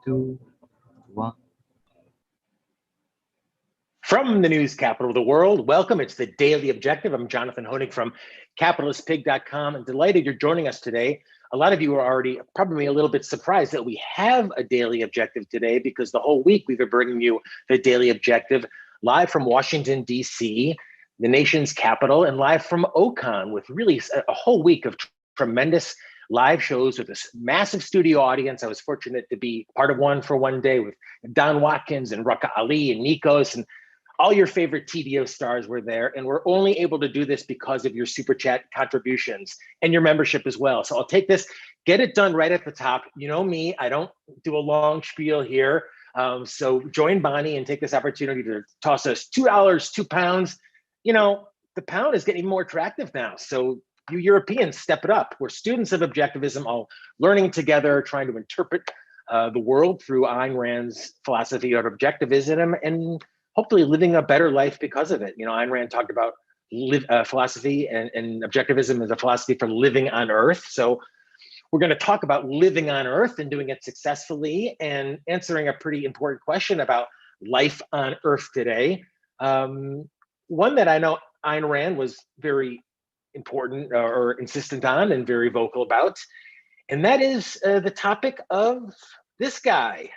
two, one. From the news capital of the world, welcome. It's the Daily Objective. I'm Jonathan Hoenig from capitalistpig.com. I'm delighted you're joining us today. A lot of you are already probably a little bit surprised that we have a Daily Objective today, because the whole week we've been bringing you the Daily Objective live from Washington, D.C., the nation's capital, and live from OCON, with really a whole week of tremendous live shows with this massive studio audience. I was fortunate to be part of one for one day with Don Watkins and Rucka Ali and Nikos, and all your favorite TVO stars were there. And we're only able to do this because of your super chat contributions and your membership as well. So I'll take this, get it done right at the top. You know me, I don't do a long spiel here. So join Bonnie and take this opportunity to toss us $2, £2. You know, the pound is getting more attractive now. So you Europeans, step it up. We're students of objectivism, all learning together, trying to interpret the world through Ayn Rand's philosophy of objectivism, and hopefully living a better life because of it. You know, Ayn Rand talked about philosophy and objectivism as a philosophy for living on Earth. So we're going to talk about living on Earth and doing it successfully, and answering a pretty important question about life on Earth today. One that I know Ayn Rand was very important or insistent on and very vocal about, and that is the topic of this guy,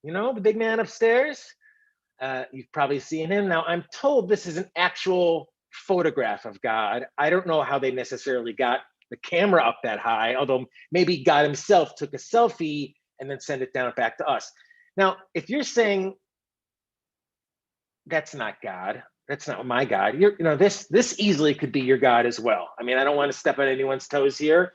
you know, the big man upstairs. You've probably seen him. Now, I'm told this is an actual photograph of God. I don't know how they necessarily got the camera up that high, although maybe God himself took a selfie and then sent it down back to us. Now, if you're saying that's not God, that's not my God, this easily could be your God as well. I mean, I don't want to step on anyone's toes here.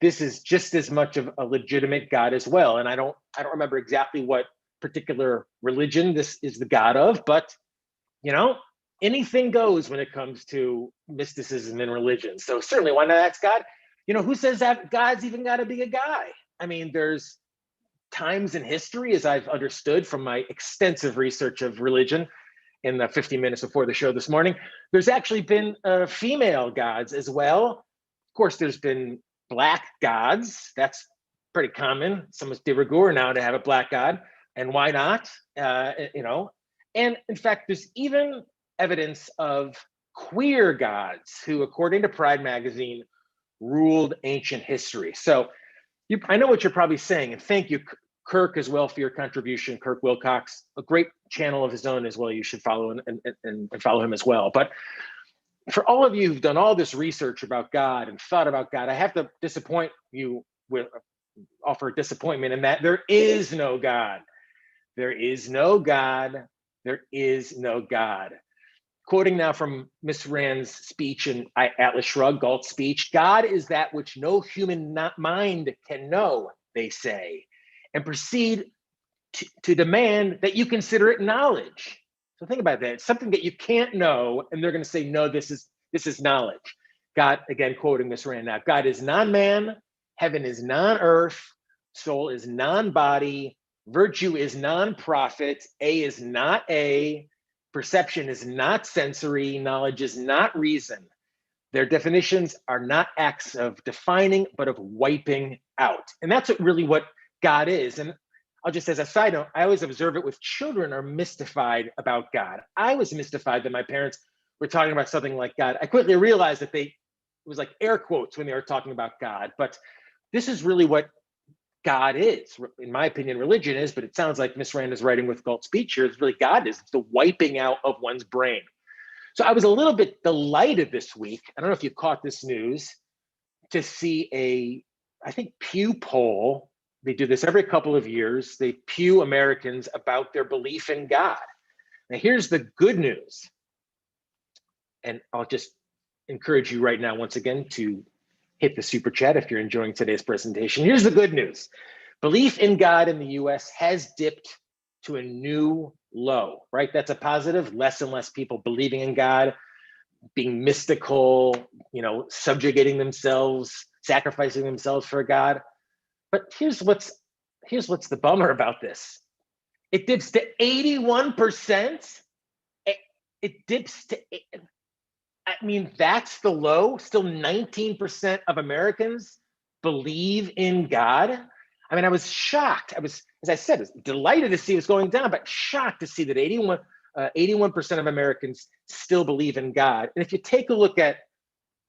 This is just as much of a legitimate God as well. And I don't remember exactly what particular religion this is the God of, but you know, anything goes when it comes to mysticism and religion. So certainly, why not ask God? You know, who says that God's even got to be a guy? I mean, there's times in history, as I've understood from my extensive research of religion in the 50 minutes before the show this morning, there's actually been female gods as well. Of course, there's been black gods. That's pretty common. It's almost de rigueur now to have a black god. And why not? You know, and in fact, there's even evidence of queer gods who, according to Pride magazine, ruled ancient history. So I know what you're probably saying, and thank you, Kirk, as well, for your contribution. Kirk Wilcox, a great channel of his own as well. You should follow and follow him as well. But for all of you who've done all this research about God and thought about God, I have to disappoint you with offer disappointment in that there is no God. There is no God. There is no God. Quoting now from Miss Rand's speech in Atlas Shrugged, Galt's speech, God is that which no human mind can know, they say, and proceed to demand that you consider it knowledge. So think about that. It's something that you can't know, and they're going to say, no, this is knowledge. God, again, quoting Miss Rand now, God is non-man, heaven is non-earth, soul is non-body, virtue is non-profit, A is not A, perception is not sensory, knowledge is not reason. Their definitions are not acts of defining, but of wiping out. And that's really what God is. And I'll just, as a side note, I always observe it with children are mystified about God. I was mystified that my parents were talking about something like God. I quickly realized that it was like air quotes when they were talking about God. But this is really what God is, in my opinion. Religion is, but it sounds like Miss Rand is writing with Galt's speech here. It's really God is. It's the wiping out of one's brain. So I was a little bit delighted this week, I don't know if you caught this news, to see I think Pew poll. They do this every couple of years. They pew Americans about their belief in God. Now here's the good news. And I'll just encourage you right now, once again, to hit the super chat if you're enjoying today's presentation. Here's the good news. Belief in God in the US has dipped to a new low, right? That's a positive. Less and less people believing in God, being mystical, you know, subjugating themselves, sacrificing themselves for God. But here's what's the bummer about this. It dips to 81%. It dips to, I mean, that's the low. Still 19% of Americans believe in God. I mean, I was shocked. I was, as I said, delighted to see it was going down, but shocked to see that 81% of Americans still believe in God. And if you take a look at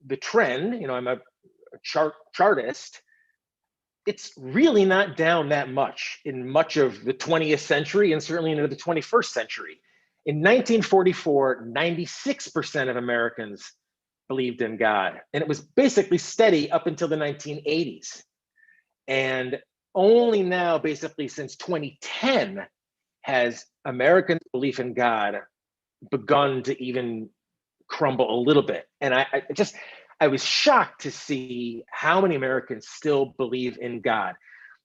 the trend, I'm a chartist, it's really not down that much in much of the 20th century and certainly into the 21st century. In 1944, 96% of Americans believed in God, and it was basically steady up until the 1980s. And only now, basically since 2010, has American belief in God begun to even crumble a little bit. And I was shocked to see how many Americans still believe in God,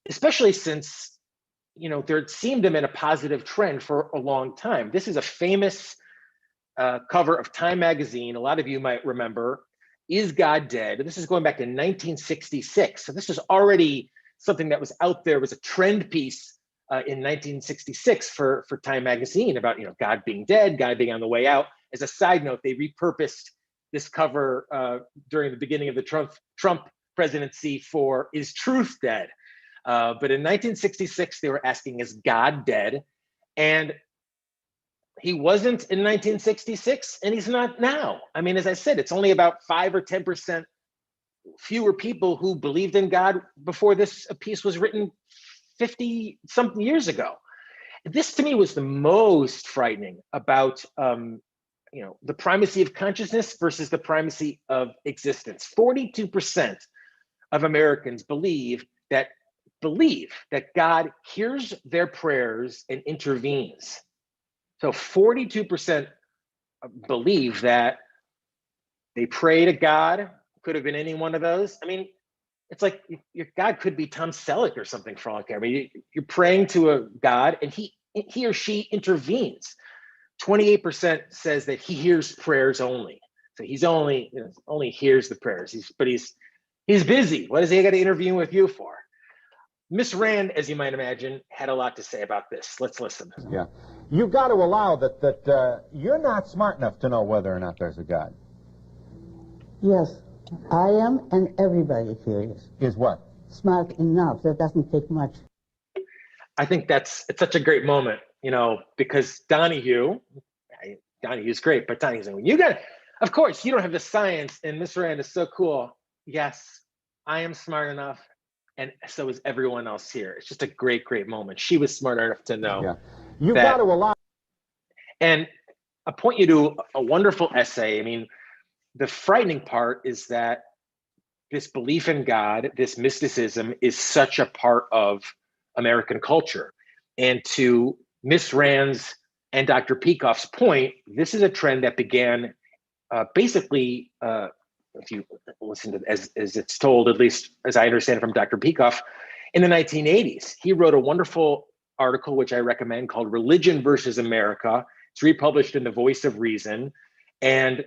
especially since, there seemed to have been a positive trend for a long time. This is a famous cover of Time magazine. A lot of you might remember, Is God Dead? This is going back to 1966. So this was already something that was out there, was a trend piece in 1966 for Time magazine about, God being dead, God being on the way out. As a side note, they repurposed this cover during the beginning of the Trump presidency for Is Truth Dead? But in 1966, they were asking, is God dead? And he wasn't in 1966, and he's not now. I mean, as I said, it's only about 5 or 10% fewer people who believed in God before this piece was written 50-something years ago. This, to me, was the most frightening about the primacy of consciousness versus the primacy of existence. 42% of Americans believe that God hears their prayers and intervenes. So 42% believe that they pray to God. Could have been any one of those. I mean, it's like your God could be Tom Selleck or something for all I care. I mean, you're praying to a God and he or she intervenes. 28% says that he hears prayers only. So he's only hears the prayers. He's busy. What does he got to intervene with you for? Miss Rand, as you might imagine, had a lot to say about this. Let's listen. Yeah. You've got to allow that you're not smart enough to know whether or not there's a God. Yes, I am, and everybody here is. Is what? Smart enough. That doesn't take much. I think it's such a great moment, because Donahue's great, but Donahue's like, of course, you don't have the science, and Miss Rand is so cool. Yes, I am smart enough, and so is everyone else here. It's just a great, great moment. She was smart enough to know. Yeah. You've got to allow. And I point you to a wonderful essay. I mean, the frightening part is that this belief in God, this mysticism, is such a part of American culture. And to Miss Rand's and Dr. Peikoff's point, this is a trend that began basically, if you listen to as it's told, at least as I understand it from Dr. Peikoff, in the 1980s. He wrote a wonderful article, which I recommend, called Religion versus America. It's republished in The Voice of Reason. And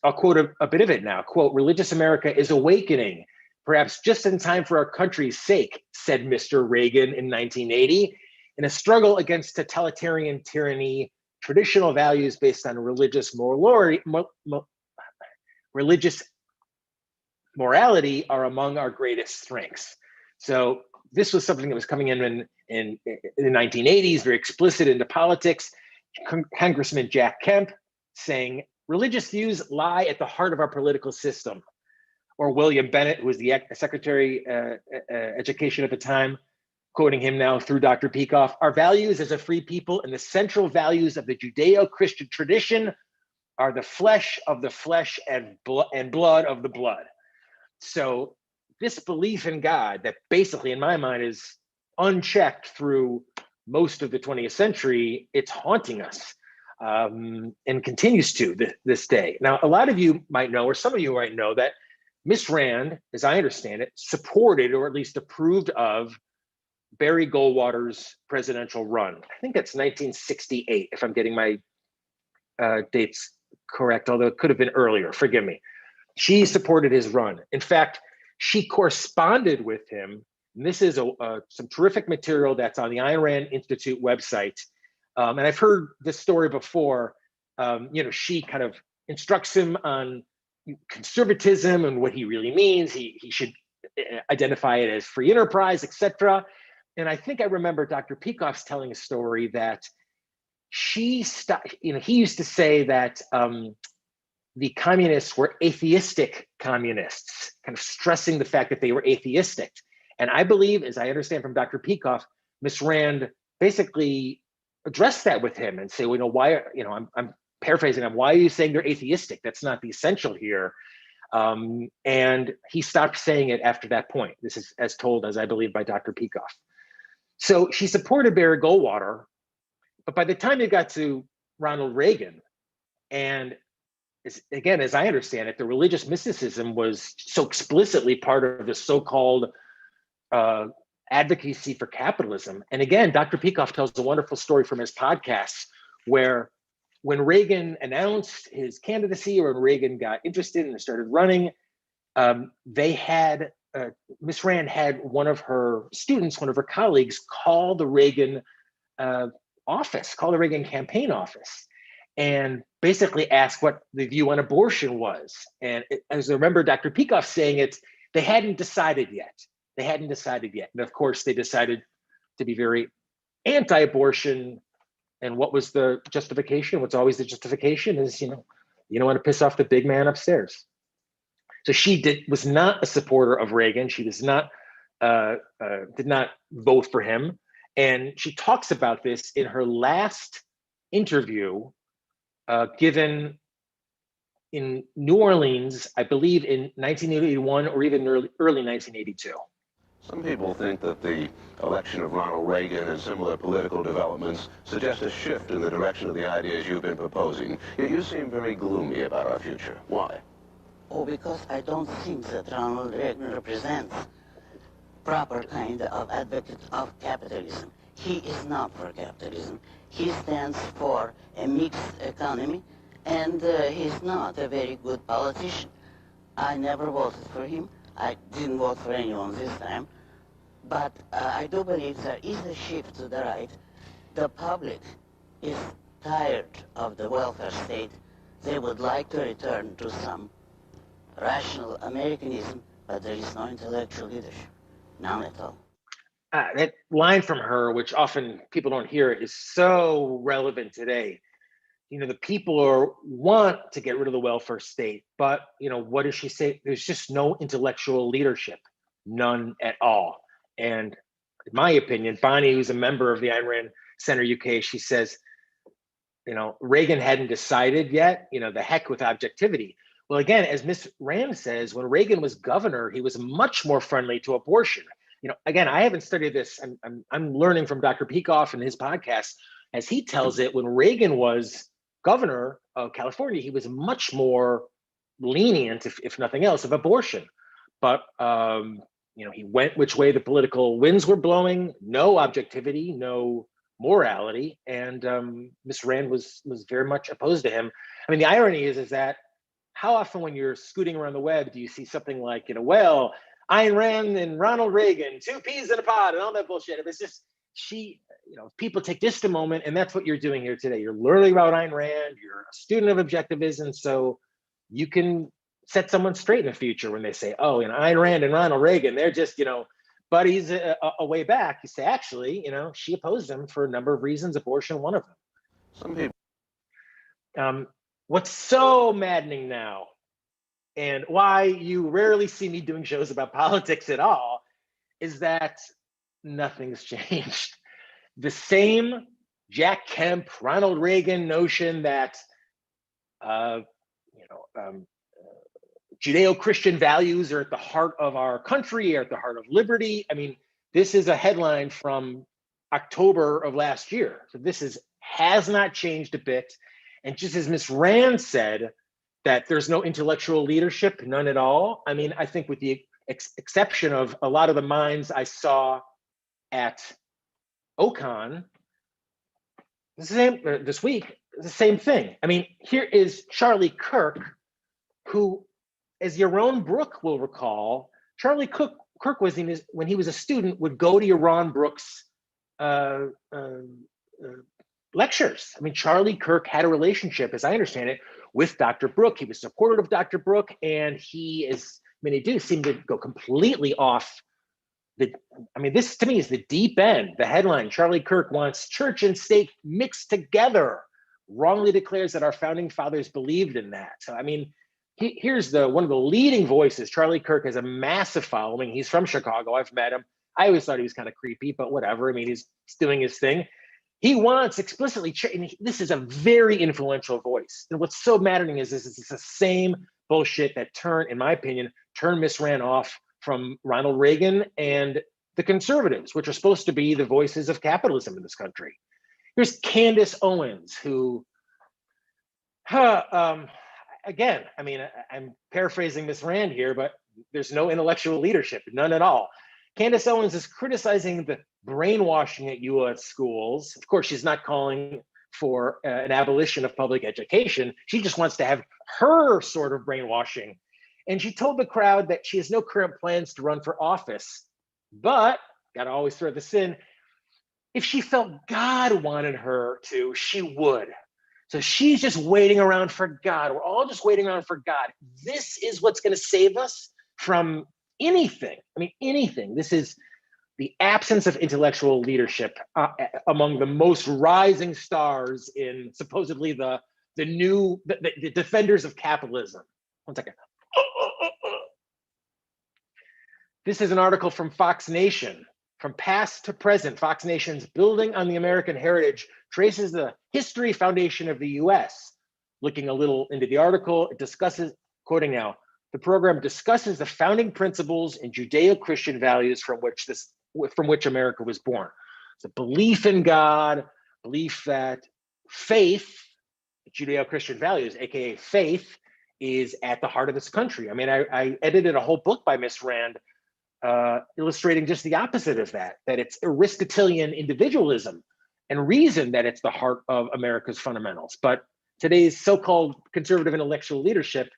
I'll quote a bit of it now. Quote, "Religious America is awakening, perhaps just in time for our country's sake," said Mr. Reagan in 1980. "In a struggle against totalitarian tyranny, traditional values based on religious morality are among our greatest strengths." So this was something that was coming in the 1980s, very explicit into politics. Congressman Jack Kemp saying, "Religious views lie at the heart of our political system." Or William Bennett, who was the Secretary of Education at the time, quoting him now through Dr. Peikoff, "Our values as a free people and the central values of the Judeo-Christian tradition are the flesh of the flesh and blood of the blood." So this belief in God that basically, in my mind, is unchecked through most of the 20th century, it's haunting us and continues to this day. Now, a lot of you might know, or some of you might know, that Miss Rand, as I understand it, supported or at least approved of Barry Goldwater's presidential run. I think that's 1968, if I'm getting my dates correct, although it could have been earlier, forgive me. She supported his run. In fact, she corresponded with him. And this is some terrific material that's on the Ayn Rand Institute website. And I've heard this story before. She kind of instructs him on conservatism and what he really means. He should identify it as free enterprise, etc. and I think I remember Dr. Peikoff's telling a story that she stopped, he used to say that the communists were atheistic communists, kind of stressing the fact that they were atheistic. And I believe, as I understand from Dr. Peikoff, Miss Rand basically addressed that with him and say, well, why, I'm paraphrasing him, why are you saying they're atheistic? That's not the essential here. And he stopped saying it after that point. This is as told, as I believe, by Dr. Peikoff. So she supported Barry Goldwater, but by the time it got to Ronald Reagan, and again, as I understand it, the religious mysticism was so explicitly part of the so-called advocacy for capitalism. And again, Dr. Peikoff tells a wonderful story from his podcast where when Reagan announced his candidacy, or when Reagan got interested and started running, they had, Miss Rand had one of her students, one of her colleagues, call the Reagan office, call the Reagan campaign office, and basically ask what the view on abortion was. And as I remember Dr. Peikoff saying it, they hadn't decided yet. They hadn't decided yet. And of course, they decided to be very anti-abortion. And what was the justification? What's always the justification is, you don't want to piss off the big man upstairs. So she was not a supporter of Reagan. She was not, did not vote for him. And she talks about this in her last interview given in New Orleans, I believe in 1981 or even early 1982. Some people think that the election of Ronald Reagan and similar political developments suggest a shift in the direction of the ideas you've been proposing. Yet you seem very gloomy about our future. Why? Oh, because I don't think that Ronald Reagan represents proper kind of advocate of capitalism. He is not for capitalism. He stands for a mixed economy, and he's not a very good politician. I never voted for him. I didn't vote for anyone this time. But I do believe there is a shift to the right. The public is tired of the welfare state. They would like to return to some rational Americanism, but there is no intellectual leadership. None at all. That line from her, which often people don't hear, is so relevant today. The people want to get rid of the welfare state, but what does she say? There's just no intellectual leadership, none at all. And in my opinion, Bonnie, who's a member of the Ayn Rand Center UK, she says, Reagan hadn't decided yet, the heck with objectivity. Well, again, as Miss Rand says, when Reagan was governor, he was much more friendly to abortion. Again, I haven't studied this. I'm learning from Dr. Peikoff and his podcast. As he tells it, when Reagan was governor of California, he was much more lenient, if nothing else, of abortion. But he went which way the political winds were blowing. No objectivity, no morality, and Miss Rand was very much opposed to him. I mean, the irony is that how often when you're scooting around the web do you see something like, well, Ayn Rand and Ronald Reagan, two peas in a pod, and all that bullshit. It's just people take just a moment, and that's what you're doing here today. You're learning about Ayn Rand. You're a student of objectivism, so you can set someone straight in the future when they say, oh, Ayn Rand and Ronald Reagan, they're just, buddies a way back. You say, actually, she opposed them for a number of reasons, abortion one of them. Some people. What's so maddening now, and why you rarely see me doing shows about politics at all, is that nothing's changed. The same Jack Kemp, Ronald Reagan notion that Judeo-Christian values are at the heart of our country, are at the heart of liberty. I mean, this is a headline from October of last year. So this has not changed a bit. And just as Ms. Rand said, that there's no intellectual leadership, none at all. I mean, I think with the exception of a lot of the minds I saw at OCON this week, the same thing. I mean, here is Charlie Kirk, who, as Yaron Brook will recall, Charlie Kirk was when he was a student, would go to Yaron Brook's lectures. I mean, Charlie Kirk had a relationship, as I understand it, with Dr. Brook. He was supportive of Dr. Brook, and he do seem to go completely off this to me is the deep end. The headline, Charlie Kirk wants church and state mixed together, wrongly declares that our founding fathers believed in that. So, I mean, here's one of the leading voices. Charlie Kirk has a massive following. He's from Chicago. I've met him. I always thought he was kind of creepy, but whatever. I mean, he's doing his thing. He wants explicitly, and this is a very influential voice. And what's so maddening is it's the same bullshit that in my opinion, turned Miss Rand off from Ronald Reagan and the conservatives, which are supposed to be the voices of capitalism in this country. Here's Candace Owens, who, again, I mean, I'm paraphrasing Miss Rand here, but there's no intellectual leadership, none at all. Candace Owens is criticizing the brainwashing at U.S. schools. Of course, she's not calling for an abolition of public education. She just wants to have her sort of brainwashing. And she told the crowd that she has no current plans to run for office, but, gotta always throw this in, if she felt God wanted her to, she would. So she's just waiting around for God. We're all just waiting around for God. This is what's gonna save us from anything. I mean, anything. This is the absence of intellectual leadership among the most rising stars in supposedly the defenders of capitalism. One second. This is an article from Fox Nation. From past to present, Fox Nation's Building on the American Heritage traces the history foundation of the US. Looking a little into the article, it discusses, quoting now, the program discusses the founding principles and Judeo-Christian values from which America was born. So belief in God, belief that faith, Judeo-Christian values, AKA faith, is at the heart of this country. I mean, I edited a whole book by Miss Rand illustrating just the opposite of that it's Aristotelian individualism and reason that it's the heart of America's fundamentals. But today's so-called conservative intellectual leadership,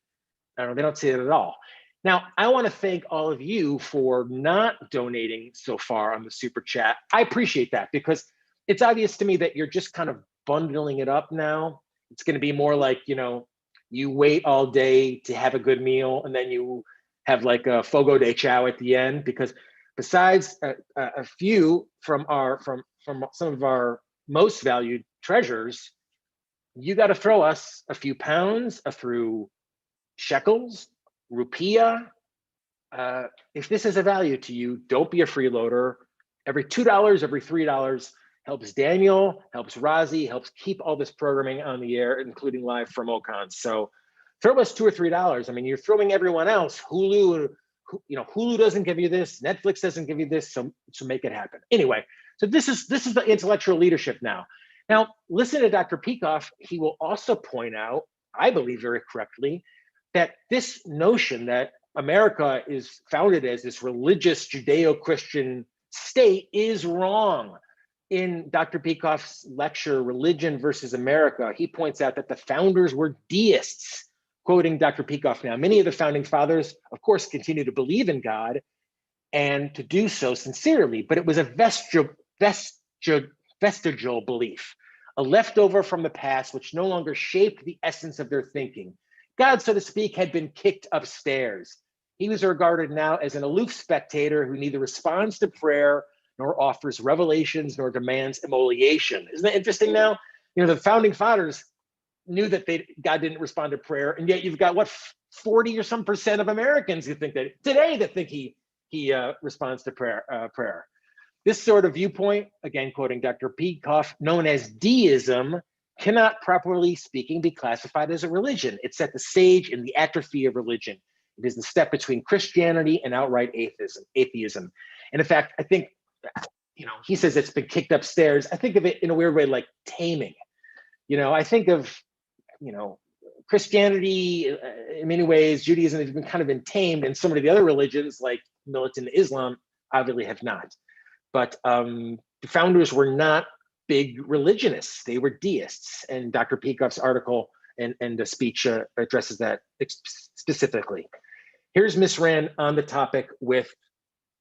they don't see it at all. Now, I want to thank all of you for not donating so far on the Super Chat. I appreciate that because it's obvious to me that you're just kind of bundling it up now. It's going to be more like, you wait all day to have a good meal and then you have like a fogo de chao at the end, because besides a few from some of our most valued treasures, you got to throw us a few pounds, a few shekels, rupiah. If this is a value to you, don't be a freeloader. Every $2, every $3 helps Daniel, helps Razi, helps keep all this programming on the air, including live from Ocon. So throw us $2 or $3. I mean, you're throwing everyone else. Hulu doesn't give you this. Netflix doesn't give you this. So make it happen. Anyway, so this is the intellectual leadership now. Now, listen to Dr. Peikoff. He will also point out, I believe very correctly, that this notion that America is founded as this religious Judeo-Christian state is wrong. In Dr. Peikoff's lecture, Religion versus America, he points out that the founders were deists. Quoting Dr. Peikoff now, many of the founding fathers, of course, continue to believe in God and to do so sincerely, but it was a vestigial belief, a leftover from the past which no longer shaped the essence of their thinking. God, so to speak, had been kicked upstairs. He was regarded now as an aloof spectator who neither responds to prayer nor offers revelations nor demands emoliation. Isn't that interesting now? The founding fathers knew that God didn't respond to prayer, and yet you've got 40 or some percent of Americans who think that today that think he responds to prayer. This sort of viewpoint, again quoting Dr. Peikoff, known as deism, cannot properly speaking be classified as a religion. It set the stage in the atrophy of religion. It is the step between Christianity and outright atheism. And in fact, I think, he says it's been kicked upstairs. I think of it in a weird way like taming. I think of, Christianity, in many ways, Judaism has been kind of tamed, and some of the other religions like militant Islam obviously have not. But the founders were not big religionists. They were deists. And Dr. Peikoff's article and the speech addresses that specifically. Here's Miss Rand on the topic with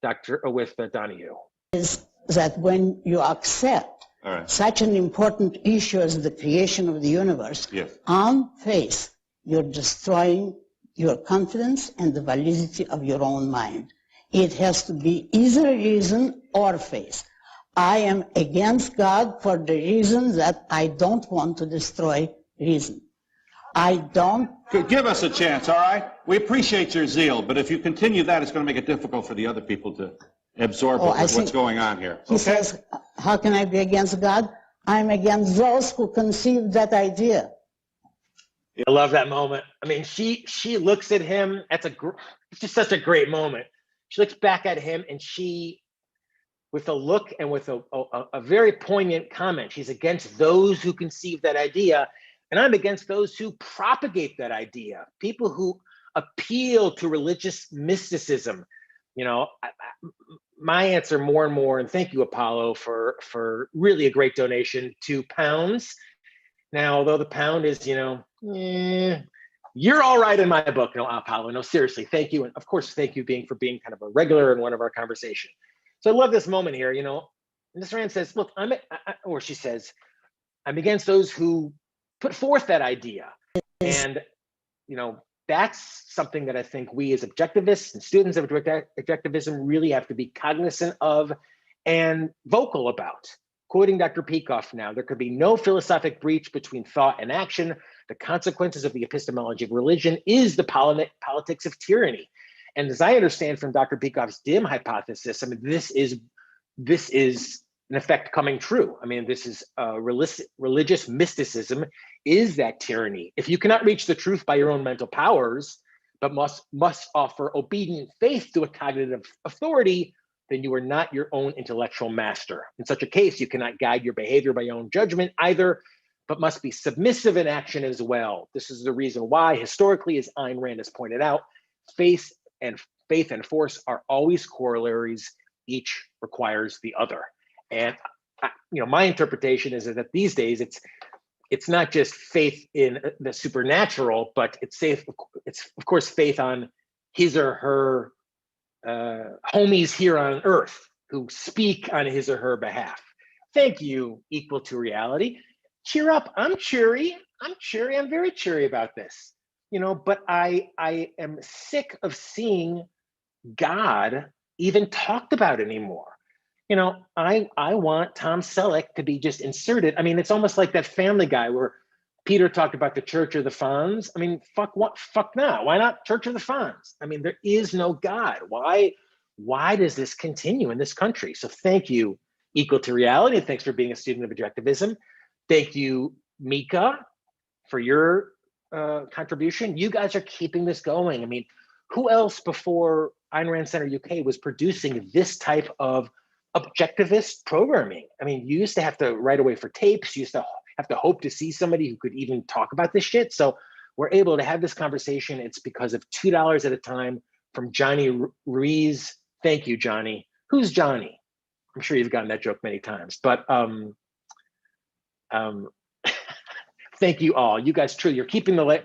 Donahue. Is that when you accept such an important issue as the creation of the universe, on faith, you're destroying your confidence and the validity of your own mind. It has to be either reason or faith. I am against God for the reason that I don't want to destroy reason. I don't. Give us a chance, all right? We appreciate your zeal, but if you continue that, it's going to make it difficult for the other people to absorb what's going on here. He says, how can I be against God? I'm against those who conceived that idea. I love that moment. I mean, she looks at him. It's just such a great moment. She looks back at him, and she, with a look and with a very poignant comment, she's against those who conceive that idea, and I'm against those who propagate that idea. People who appeal to religious mysticism. You know, my answer more and more, and thank you, Apollo, for really a great donation, £2. Now, although the pound is, you know, you're all right in my book, no, Apollo. No, seriously, thank you. And of course, thank you for being kind of a regular in one of our conversations. So I love this moment here, you know. Ms. Rand says, look, or she says, I'm against those who put forth that idea. And, you know, that's something that I think we as objectivists and students of objectivism really have to be cognizant of and vocal about. Quoting Dr. Peikoff now, there could be no philosophic breach between thought and action. The consequences of the epistemology of religion is the politics of tyranny. And as I understand from Dr. Peikoff's dim hypothesis, I mean, this is in effect coming true. I mean, this is religious mysticism is that tyranny. If you cannot reach the truth by your own mental powers, but must offer obedient faith to a cognitive authority, then you are not your own intellectual master. In such a case, you cannot guide your behavior by your own judgment either, but must be submissive in action as well. This is the reason why, historically, as Ayn Rand has pointed out, faith and force are always corollaries. Each requires the other. And you know, my interpretation is that these days it's not just faith in the supernatural, but it's of course faith on his or her homies here on Earth who speak on his or her behalf. Thank you, Equal to Reality. Cheer up. I'm cheery. I'm very cheery about this. You know, but I am sick of seeing God even talked about anymore. You know, I want Tom Selleck to be just inserted. I mean, it's almost like that Family Guy where Peter talked about the Church of the Fonz. I mean, fuck not. Why not Church of the Fonz? I mean, there is no God. Why does this continue in this country? So thank you, Equal to Reality, and thanks for being a student of objectivism. Thank you, Mika, for your contribution. You guys are keeping this going. I mean, who else before Ayn Rand Center UK was producing this type of objectivist programming? I mean, you used to have to write away for tapes. You used to have to hope to see somebody who could even talk about this shit. So we're able to have this conversation. It's because of $2 at a time from Johnny Ruiz. Thank you, Johnny. Who's Johnny? I'm sure you've gotten that joke many times, but thank you all. You guys, true, you're keeping the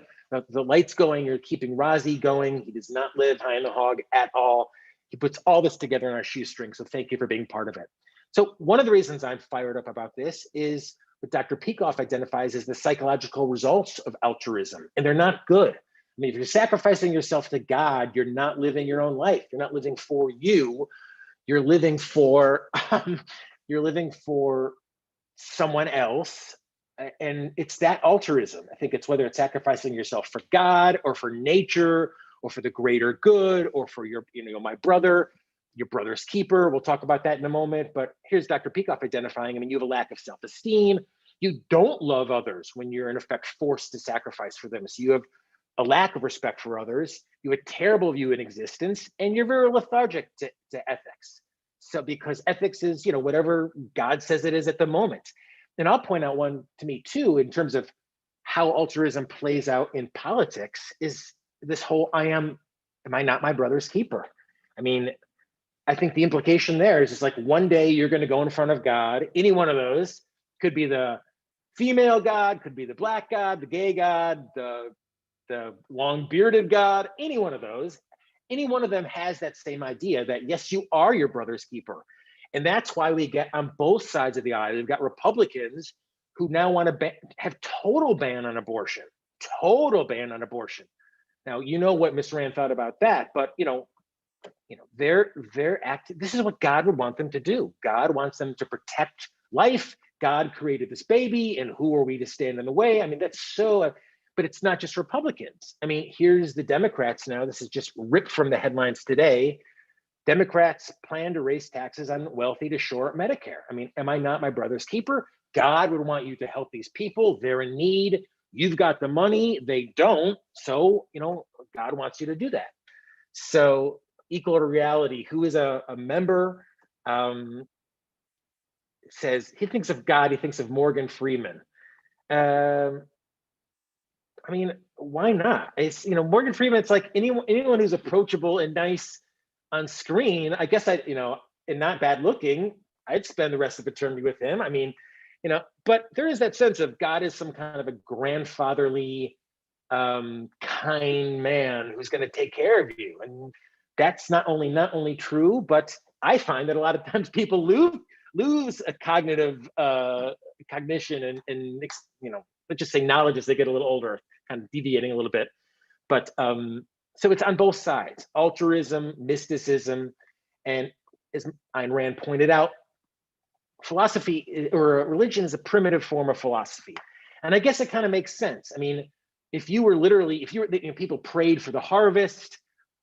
lights going. You're keeping Razi going. He does not live high in the hog at all. He puts all this together in our shoestring. So thank you for being part of it. So one of the reasons I'm fired up about this is what Dr. Peikoff identifies as the psychological results of altruism, and they're not good. I mean, if you're sacrificing yourself to God, you're not living your own life. You're not living for you. You're living for someone else. And it's that altruism. I think it's whether it's sacrificing yourself for God or for nature or for the greater good or for your brother's keeper. We'll talk about that in a moment. But here's Dr. Peikoff identifying, I mean, you have a lack of self-esteem. You don't love others when you're in effect forced to sacrifice for them. So you have a lack of respect for others. You have a terrible view in existence, and you're very lethargic to ethics. So because ethics is, you know, whatever God says it is at the moment. And I'll point out one to me too, in terms of how altruism plays out in politics, is this whole am I not my brother's keeper? I mean, I think the implication there is just like one day you're going to go in front of God. Any one of those could be the female God, could be the black God, the gay God, the long bearded God, any one of those. Any one of them has that same idea that, yes, you are your brother's keeper. And that's why we get on both sides of the aisle. We've got Republicans who now want to have total ban on abortion. Now, you know what Ms. Rand thought about that, but, you know, they're acting. This is what God would want them to do. God wants them to protect life. God created this baby, and who are we to stand in the way? I mean, that's so, but it's not just Republicans. I mean, here's the Democrats now. This is just ripped from the headlines today. Democrats plan to raise taxes on wealthy to shore up Medicare. I mean, am I not my brother's keeper? God would want you to help these people. They're in need. You've got the money. They don't. So, God wants you to do that. So, Equal to Reality, who is a member, says he thinks of God, he thinks of Morgan Freeman. I mean, why not? It's, Morgan Freeman, it's like anyone who's approachable and nice on screen, I guess and not bad looking, I'd spend the rest of eternity with him. I mean, but there is that sense of God is some kind of a grandfatherly, kind man who's going to take care of you. And that's not only true, but I find that a lot of times people lose a cognitive cognition and let's just say knowledge as they get a little older, kind of deviating a little bit. But so it's on both sides, altruism, mysticism, and as Ayn Rand pointed out, philosophy or religion is a primitive form of philosophy. And I guess it kind of makes sense. I mean, if people prayed for the harvest,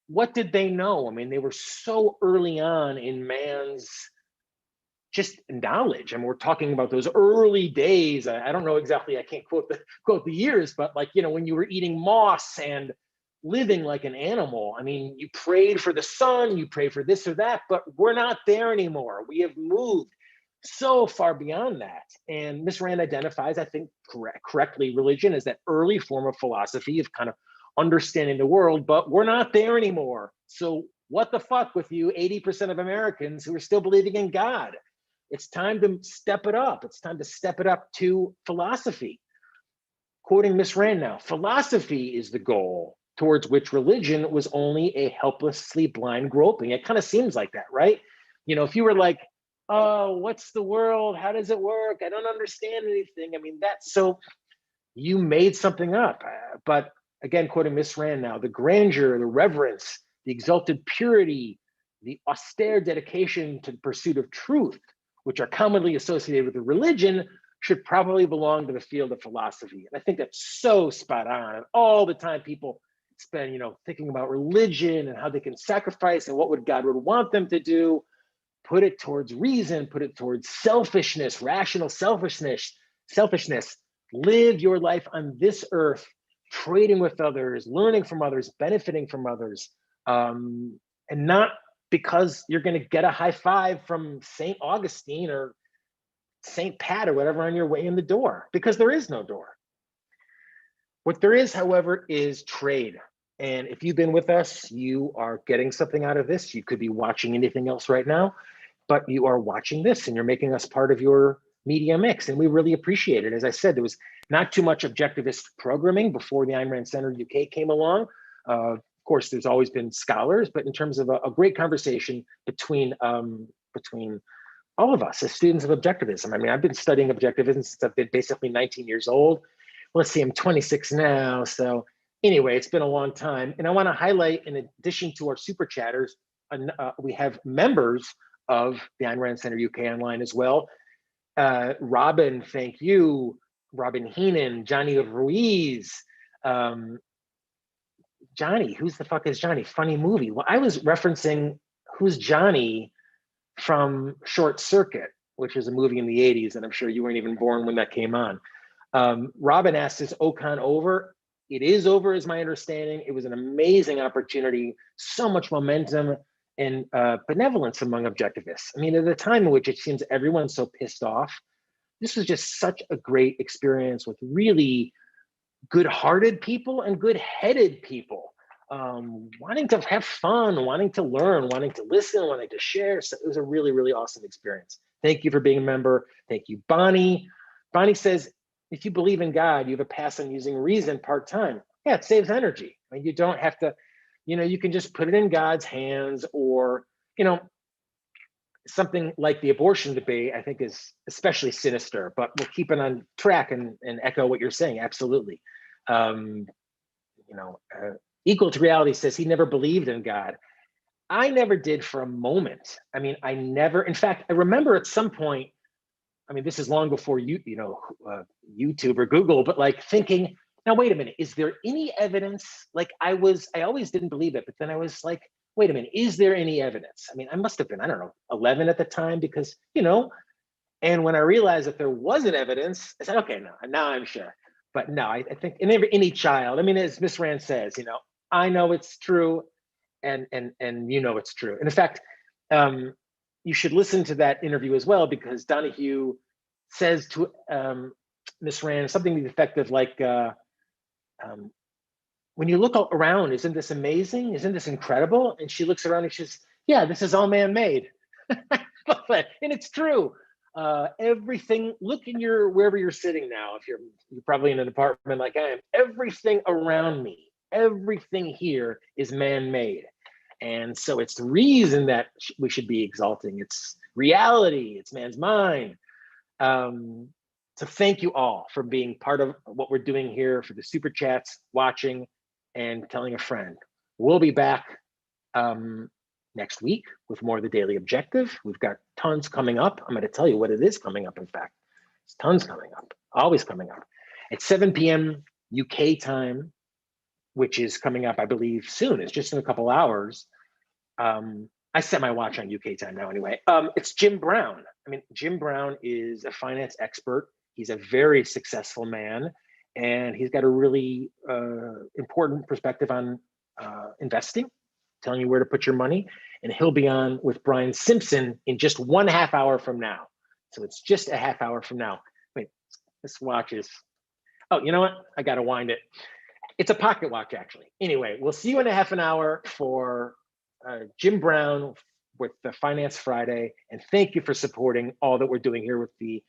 what did they know? I mean, they were so early on in man's just knowledge. And we're talking about those early days. I don't know exactly, I can't quote the years, but when you were eating moss and living like an animal, I mean, you prayed for the sun, you prayed for this or that, but we're not there anymore. We have moved so far beyond that. And Miss Rand identifies, I think correctly, religion as that early form of philosophy of kind of understanding the world, but we're not there anymore. So what the fuck with you 80% of Americans who are still believing in God? It's time to step it up. It's time to step it up to philosophy. Quoting Miss Rand now, philosophy is the goal towards which religion was only a helplessly blind groping. It kind of seems like that, right? If you were like, oh, what's the world? How does it work? I don't understand anything. I mean, so you made something up. But again, quoting Miss Rand now, the grandeur, the reverence, the exalted purity, the austere dedication to the pursuit of truth, which are commonly associated with the religion, should probably belong to the field of philosophy. And I think that's so spot on. And all the time people spend, thinking about religion and how they can sacrifice and what God would want them to do, put it towards reason, put it towards selfishness, rational selfishness, live your life on this earth, trading with others, learning from others, benefiting from others, and not because you're going to get a high five from St. Augustine or St. Pat or whatever on your way in the door, because there is no door. What there is, however, is trade. And if you've been with us, you are getting something out of this. You could be watching anything else right now, but you are watching this and you're making us part of your media mix. And we really appreciate it. As I said, there was not too much objectivist programming before the Ayn Rand Center UK came along. Of course, there's always been scholars, but in terms of a great conversation between all of us as students of objectivism. I mean, I've been studying objectivism since I've been basically 19 years old. Let's see, I'm 26 now. So anyway, it's been a long time. And I want to highlight, in addition to our super chatters, we have members of the Ayn Rand Center UK online as well. Robin, thank you. Robin Heenan, Johnny Ruiz. Johnny, who's the fuck is Johnny? Funny movie. Well, I was referencing who's Johnny from Short Circuit, which is a movie in the 80s, and I'm sure you weren't even born when that came on. Robin asked, is Ocon over? It is over, is my understanding. It was an amazing opportunity, so much momentum and benevolence among objectivists. I mean, at a time in which it seems everyone's so pissed off, this was just such a great experience with really good-hearted people and good-headed people, wanting to have fun, wanting to learn, wanting to listen, wanting to share. So it was a really, really awesome experience. Thank you for being a member. Thank you, Bonnie. Bonnie says, if you believe in God, you have a pass on using reason part-time. Yeah, it saves energy. I mean, you don't have to, you can just put it in God's hands, or, something like the abortion debate, I think, is especially sinister, but we'll keep it on track and echo what you're saying. Absolutely. Equal to Reality says he never believed in God. I never did for a moment. I mean, I never, in fact, I remember at some point, I mean, this is long before YouTube or Google, but like thinking, now, wait a minute, is there any evidence? Like I always didn't believe it, but then I was like, wait a minute, is there any evidence? I mean, I must have been, I don't know, 11 at the time because, and when I realized that there wasn't evidence, I said, okay, no, now I'm sure. But no, I think in any child, I mean, as Miss Rand says, I know it's true and it's true. And in fact, you should listen to that interview as well, because Donahue says to Miss Rand something to the effect of like, when you look around, isn't this amazing? Isn't this incredible? And she looks around and she says, yeah, this is all man-made. And it's true. Everything, look in wherever you're sitting now, if you're probably in an apartment like I am, everything around me, everything here is man-made. And so it's the reason that we should be exalting. It's reality, it's man's mind. So thank you all for being part of what we're doing here, for the super chats, watching, and telling a friend. We'll be back next week with more of the Daily Objective. We've got tons coming up. I'm going to tell you what it is coming up, in fact. It's tons coming up, always coming up. At 7 p.m. UK time, which is coming up, I believe, soon. It's just in a couple hours. I set my watch on UK time now anyway. It's Jim Brown. I mean, Jim Brown is a finance expert. He's a very successful man, and he's got a really important perspective on investing, telling you where to put your money. And he'll be on with Brian Simpson in just 1/2 hour from now. So it's just a half hour from now. Wait, this watch is, oh, you know what? I got to wind it. It's a pocket watch, actually. Anyway, we'll see you in a half an hour for Jim Brown with the Finance Friday. And thank you for supporting all that we're doing here with the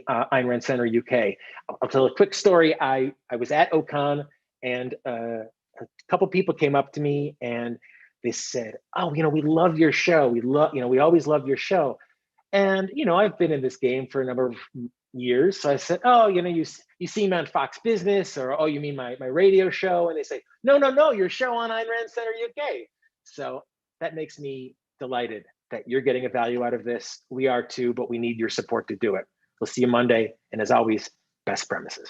Ayn Rand Center UK. I'll tell a quick story. I was at Ocon, and a couple people came up to me and they said, oh, we love your show. We always love your show. And, I've been in this game for a number of years. So I said, oh, you see me on Fox Business, or, oh, you mean my radio show? And they say, no, your show on Ayn Rand Center UK. So that makes me delighted that you're getting a value out of this. We are too, but we need your support to do it. We'll see you Monday. And as always, best premises.